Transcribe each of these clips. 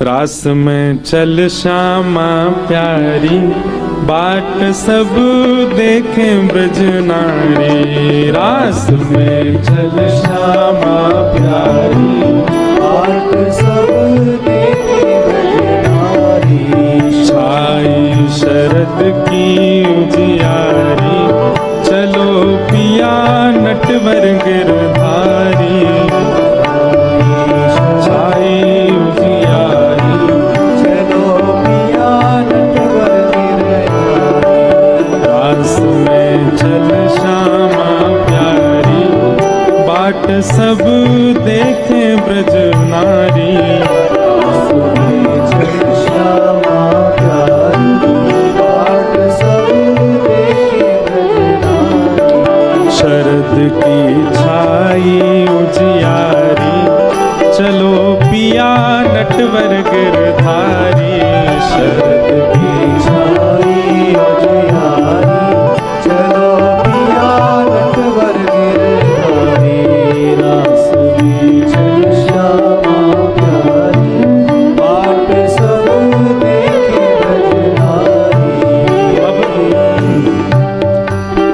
रास में चल श्यामा प्यारी, बाट सब देखें ब्रज नारी। रास में चल श्यामा प्यारी, बाट सब देखें ब्रज नारी। छाई शरद की उजियारी, चलो पिया नटवर गिरधारी। छाई उजियारी, चलो पिया नटवर गिरधारी। रास में चल श्यामा प्यारी, बाट सब देखे ब्रज नारी। शरद की छाई उजियारी, चलो पिया नटवर गिरधारी। शरद की छाई उजियारी, चलो पिया नटवर गिरधारी। रास में चल श्यामा प्यारी, बाट सब देखे ब्रज नारी।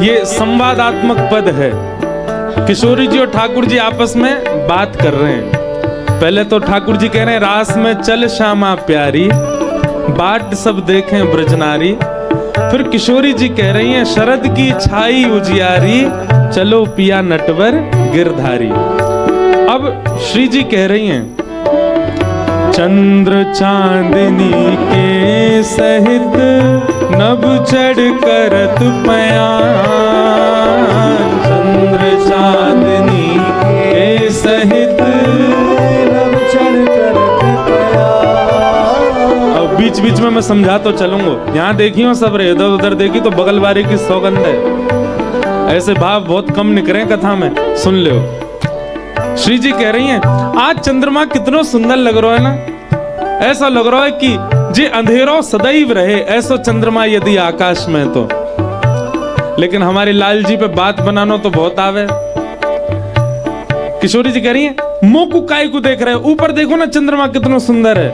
ये संवादात्मक पद है। किशोरी जी और ठाकुर जी आपस में बात कर रहे हैं। पहले तो ठाकुर जी कह रहे हैं रास में चल श्यामा प्यारी, बाट सब देखें ब्रजनारी। फिर किशोरी जी कह रही हैं शरद की छाई उजियारी, चलो पिया नटवर गिरधारी। अब श्री जी कह रही हैं चंद्र चांदनी के सहित नभ चढ़ करत पयान। चंद्र चांदनी के सहित नभ चढ़ करत पयान। अब बीच बीच में मैं समझा तो चलूंगा। यहाँ देखियो सब रे, इधर उधर देखी तो बगल बारी की सौगंध है। ऐसे भाव बहुत कम निकले कथा में, सुन लो। श्री जी कह रही हैं आज चंद्रमा कितना सुंदर लग रहा है ना। ऐसा लग रहा है कि जे अंधेरों सदैव रहे, ऐसा चंद्रमा यदि आकाश में तो। लेकिन हमारे लाल जी पे बात बनाना तो बहुत आवे। किशोरी जी कह रही हैं मुंह को काय को देख रहे हो, ऊपर देखो ना चंद्रमा कितना सुंदर है।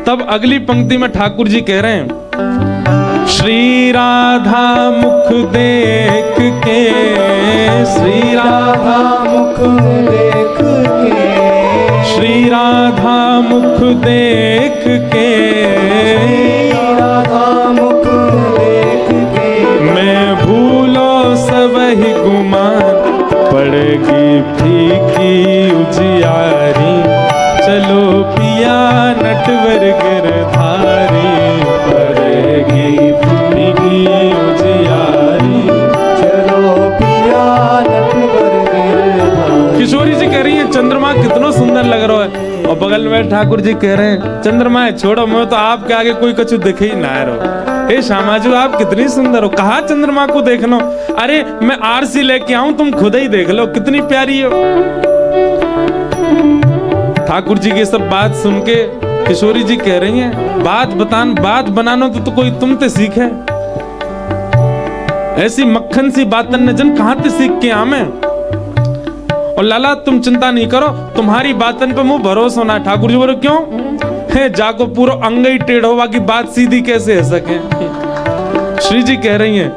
तब अगली पंक्ति में ठाकुर जी कह रहे हैं श्री राधा मुख देख के, श्री राधा मुख देख के, श्री राधा मुख देख के, राधा मुख देख के, मैं भूलो सबही गुमान, पड़ेगी फीकी उजियारी, चलो पिया नटवर गिरधारी। पड़ेगी फीकी उजियारी, चलो पिया नटवर गिरधारी। किशोरी जी कह रही हैं चंद्रमा कितना सुंदर लग रहा है। और बगल में ठाकुर जी कह रहे हैं चंद्रमा है छोड़ो, मैं तो आपके आगे कोई कछु दिखे ही ना रहो। हे श्यामाजू आप कितनी सुंदर हो, कहा चंद्रमा को देखना। अरे मैं आरसी लेके आऊं, तुम खुद ही देख लो कितनी प्यारी हो। ठाकुर जी की सब बात सुन के किशोरी जी कह रही हैं बात बनाना तो कोई तुम ते सीखे। ऐसी मक्खन सी बातन ने जन कहां ते सीख के आमे। और लाला तुम चिंता नहीं करो, तुम्हारी बातन पे मुंह भरोसा ना। ठाकुर जी बोलो क्यों है, जाको पूरा अंग ही टेढ़ होगा कि बात सीधी कैसे है सके। श्री जी कह रही हैं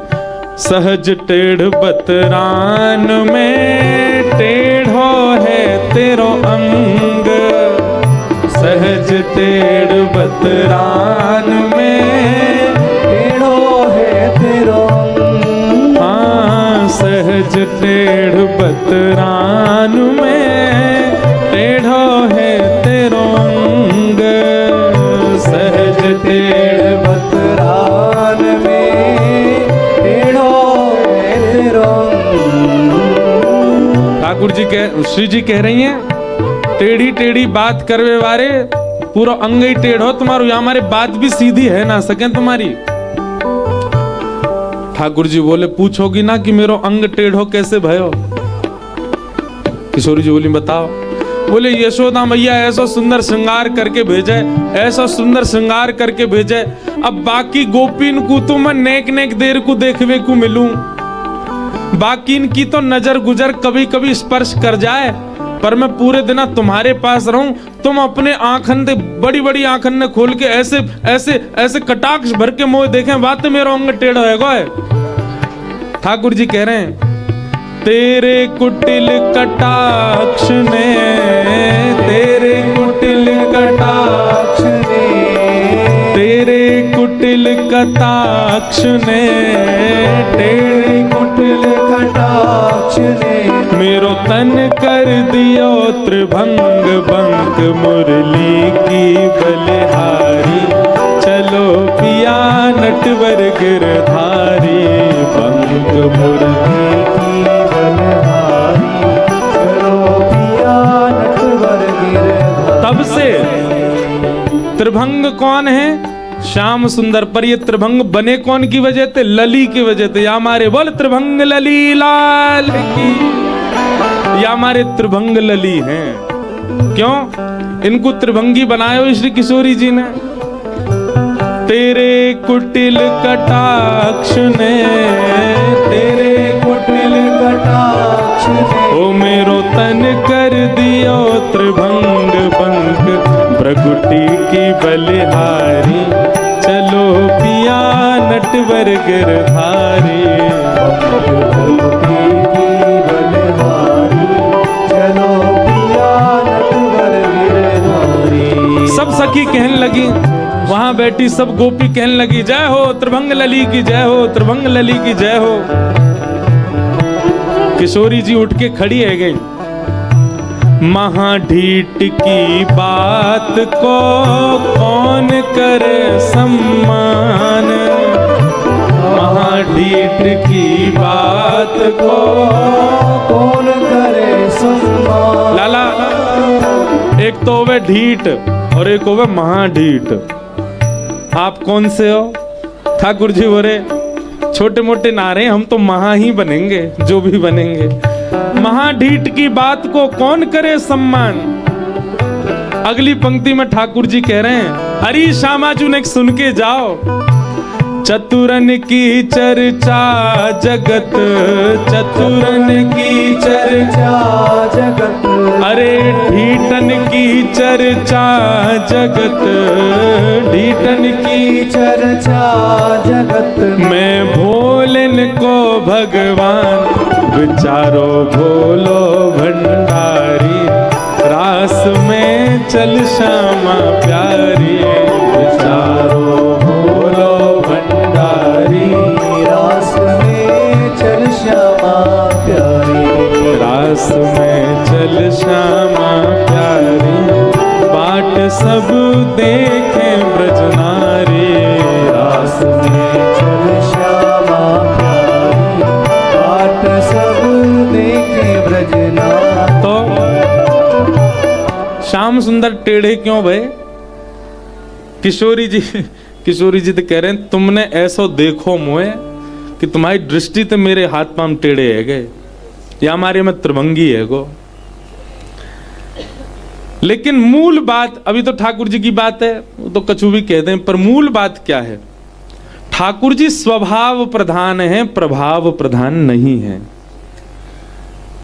सहज टेढ़ बतरान में, टेढ़ो है तेरो अंग। सहज टेढ़ बतरान में, टेढ़ो है तेरो अंग। हाँ सहज टेढ़ बतरान में, टेढ़ो है तेरो अंग। सहज टेढ़ बतरान में, टेढ़ो है तेरो अंग। ठाकुर जी श्री जी कह रही हैं टेढ़ी टेढ़ी बात करवे वारे, पूरा अंग ही टेढ़ो तुम्हारो। या हमारे बात भी सीधी है ना सके तुम्हारी। ठाकुर जी बोले पूछोगी ना कि मेरो अंग टेढ़ो कैसे भयो। किशोरी जी बोली बताओ। बोले यशोदा मैया ऐसा सुंदर श्रृंगार करके भेजे, ऐसा सुंदर श्रृंगार करके भेजे। अब बाकी गोपीन को तो मैं नेक नेक देर को देखवे को मिलूं, बाकी इनकी तो नजर गुजर कभी कभी स्पर्श कर जाए। पर मैं पूरे दिन तुम्हारे पास रहूं, तुम अपने आंखन दे बड़ी बड़ी आंखन ने खोल के ऐसे ऐसे ऐसे कटाक्ष भर के मोह देखें, बात मेरा अंग टेढ़ा है। ठाकुर जी कह रहे हैं तेरे कुटिल कटाक्ष ने, तेरे कुटिल कटाक्ष ने, तेरे कुटिल कटाक्ष ने, तेरे कुटिल कटाक्ष ने मेरो तन कर दियो त्रिभंग बंक मुरली की बलिहारी, चलो पिया नटवर गिरधारी, बंक मुरली की बलिहारी, चलो पिया नटवर गिरधारी। तब से त्रिभंग कौन है? श्याम सुंदर। पर ये त्रिभंग बने कौन की वजह से? लली की वजह से। या हमारे बोल त्रिभंग लली लाल की, या हमारे त्रिभंग लली हैं। क्यों इनको त्रिभंगी बनाया श्री किशोरी जी ने? तेरे कुटिल कटाक्ष ने, तेरे कुटिल कटाक्ष ने ओ मेरो तन कर दियो त्रिभंग बंक भ्रगुटी की बलिहारी, चलो पिया नटवर गिरधारी, भ्रगुटी की बलिहारी, चलो पिया नटवर गिरधारी। सब सखी कहने लगी, वहां बैठी सब गोपी कहने लगी जय हो त्रिभंग लली की जय हो, त्रिभंग लली की जय हो। किशोरी जी उठ के खड़ी है गई। महाढीठ की बात को कौन करे सम्मान, महाढीठ की बात को कौन करे सम्मान। लाला एक तो वे ढीठ और एक होवे महाढीठ। आप कौन से हो? ठाकुर जी बोले छोटे मोटे नारे, हम तो महा ही बनेंगे, जो भी बनेंगे। महाढीठ की बात को कौन करे सम्मान। अगली पंक्ति में ठाकुर जी कह रहे हैं हरी श्यामाजू ने सुन के जाओ। चतुरन की चर्चा जगत, चतुरन की चर्चा जगत, अरे ढीठन की चर्चा जगत, ढीठन की चर्चा जगत, मैं भोलन को भगवान विचारो भोलो भंडारी, रास में चल श्यामा प्यारी, विचारो भोलो भंडारी, रास में चल श्यामा प्यारी, रास में चल श्यामा प्यारी, बाट सब देखे ब्रजनारी, रास में चल श्यामा प्यारी, बाट सब देखे ब्रजनारी। तो श्याम सुंदर टेढ़े क्यों भय? किशोरी जी तो कह रहे हैं तुमने ऐसो देखो मोए कि तुम्हारी दृष्टि तो मेरे हाथ पांव टेढ़े है गए, या हमारे में त्रिभंगी है गो। लेकिन मूल बात, अभी तो ठाकुर जी की बात है, वो तो कछु भी कह दें, पर मूल बात क्या है? ठाकुर जी स्वभाव प्रधान है, प्रभाव प्रधान नहीं है।